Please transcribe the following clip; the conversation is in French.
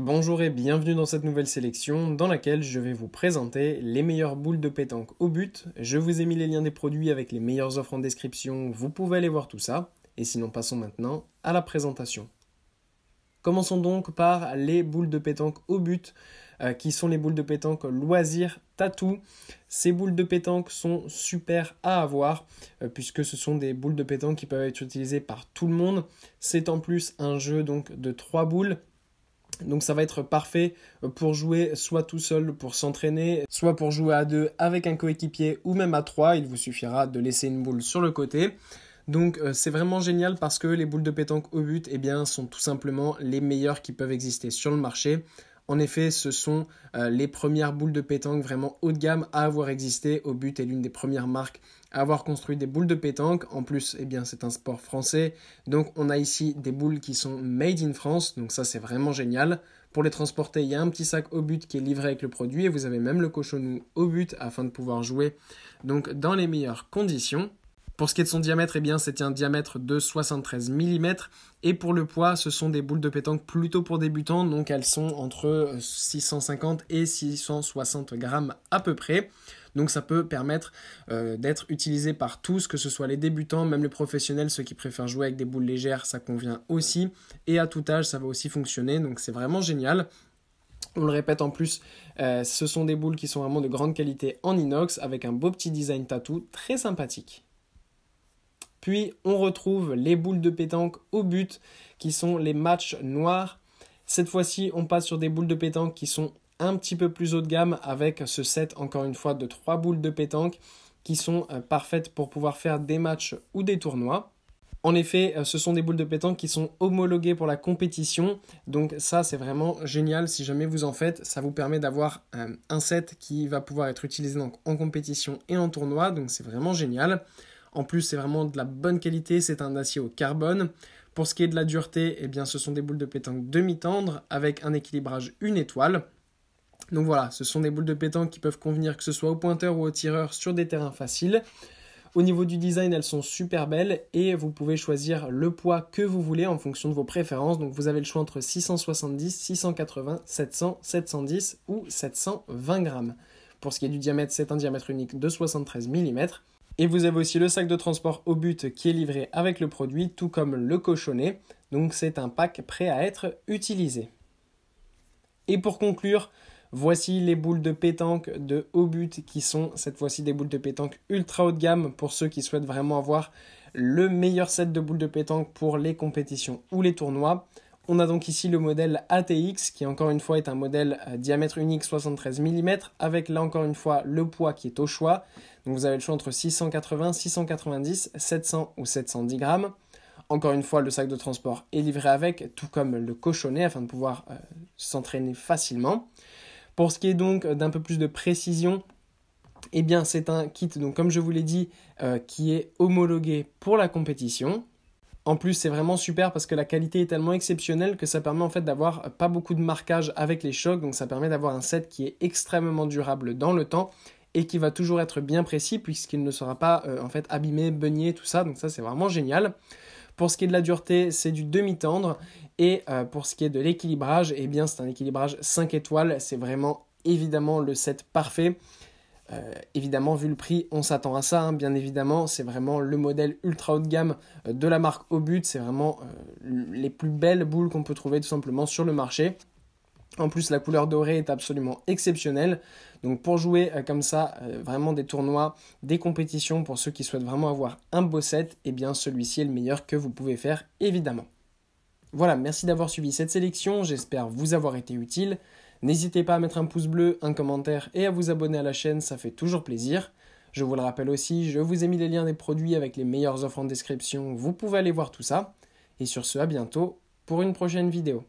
Bonjour et bienvenue dans cette nouvelle sélection dans laquelle je vais vous présenter les meilleures boules de pétanque au but. Je vous ai mis les liens des produits avec les meilleures offres en description, vous pouvez aller voir tout ça. Et sinon passons maintenant à la présentation. Commençons donc par les boules de pétanque au but, qui sont les boules de pétanque loisirs tatou. Ces boules de pétanque sont super à avoir, puisque ce sont des boules de pétanque qui peuvent être utilisées par tout le monde. C'est en plus un jeu donc de 3 boules. Donc ça va être parfait pour jouer soit tout seul pour s'entraîner, soit pour jouer à 2 avec un coéquipier ou même à 3. Il vous suffira de laisser une boule sur le côté. Donc c'est vraiment génial parce que les boules de pétanque au but sont tout simplement les meilleures qui peuvent exister sur le marché. En effet, ce sont les premières boules de pétanque vraiment haut de gamme à avoir existé. Au but est l'une des premières marques à avoir construit des boules de pétanque. En plus, c'est un sport français. Donc on a ici des boules qui sont made in France. Donc ça, c'est vraiment génial. Pour les transporter, il y a un petit sac au but qui est livré avec le produit. Et vous avez même le cochonou au but afin de pouvoir jouer donc, dans les meilleures conditions. Pour ce qui est de son diamètre, c'est un diamètre de 73 mm. Et pour le poids, ce sont des boules de pétanque plutôt pour débutants. Donc elles sont entre 650 et 660 grammes à peu près. Donc ça peut permettre d'être utilisé par tous, que ce soit les débutants, même les professionnels, ceux qui préfèrent jouer avec des boules légères, ça convient aussi. Et à tout âge, ça va aussi fonctionner. Donc c'est vraiment génial. On le répète en plus, ce sont des boules qui sont vraiment de grande qualité en inox avec un beau petit design tatou très sympathique. Puis on retrouve les boules de pétanque au but qui sont les matchs noirs. Cette fois-ci, on passe sur des boules de pétanque qui sont un petit peu plus haut de gamme avec ce set encore une fois de 3 boules de pétanque qui sont parfaites pour pouvoir faire des matchs ou des tournois. En effet, ce sont des boules de pétanque qui sont homologuées pour la compétition. Donc ça, c'est vraiment génial. Si jamais vous en faites, ça vous permet d'avoir un set qui va pouvoir être utilisé donc, en compétition et en tournoi. Donc c'est vraiment génial. En plus, c'est vraiment de la bonne qualité, c'est un acier au carbone. Pour ce qui est de la dureté, ce sont des boules de pétanque demi-tendres avec un équilibrage 1 étoile. Donc voilà, ce sont des boules de pétanque qui peuvent convenir que ce soit au pointeur ou au tireur sur des terrains faciles. Au niveau du design, elles sont super belles et vous pouvez choisir le poids que vous voulez en fonction de vos préférences. Donc vous avez le choix entre 670, 680, 700, 710 ou 720 grammes. Pour ce qui est du diamètre, c'est un diamètre unique de 73 mm. Et vous avez aussi le sac de transport au but qui est livré avec le produit, tout comme le cochonnet. Donc c'est un pack prêt à être utilisé. Et pour conclure, voici les boules de pétanque de haut but qui sont cette fois-ci des boules de pétanque ultra haut de gamme pour ceux qui souhaitent vraiment avoir le meilleur set de boules de pétanque pour les compétitions ou les tournois. On a donc ici le modèle ATX qui encore une fois est un modèle diamètre unique 73 mm avec là encore une fois le poids qui est au choix. Donc vous avez le choix entre 680, 690, 700 ou 710 grammes. Encore une fois le sac de transport est livré avec tout comme le cochonnet afin de pouvoir s'entraîner facilement. Pour ce qui est donc d'un peu plus de précision, c'est un kit donc comme je vous l'ai dit qui est homologué pour la compétition. En plus, c'est vraiment super parce que la qualité est tellement exceptionnelle que ça permet en fait d'avoir pas beaucoup de marquage avec les chocs. Donc ça permet d'avoir un set qui est extrêmement durable dans le temps et qui va toujours être bien précis puisqu'il ne sera pas abîmé, beugné, tout ça. Donc ça, c'est vraiment génial. Pour ce qui est de la dureté, c'est du demi-tendre. Et pour ce qui est de l'équilibrage, c'est un équilibrage 5 étoiles. C'est vraiment évidemment le set parfait. Évidemment, vu le prix, on s'attend à ça, bien évidemment, c'est vraiment le modèle ultra haut de gamme de la marque au but, c'est vraiment les plus belles boules qu'on peut trouver tout simplement sur le marché. En plus, la couleur dorée est absolument exceptionnelle, donc pour jouer comme ça, vraiment des tournois, des compétitions, pour ceux qui souhaitent vraiment avoir un beau set, celui-ci est le meilleur que vous pouvez faire, évidemment. Voilà, merci d'avoir suivi cette sélection, j'espère vous avoir été utile. N'hésitez pas à mettre un pouce bleu, un commentaire et à vous abonner à la chaîne, ça fait toujours plaisir. Je vous le rappelle aussi, je vous ai mis les liens des produits avec les meilleures offres en description, vous pouvez aller voir tout ça. Et sur ce, à bientôt pour une prochaine vidéo.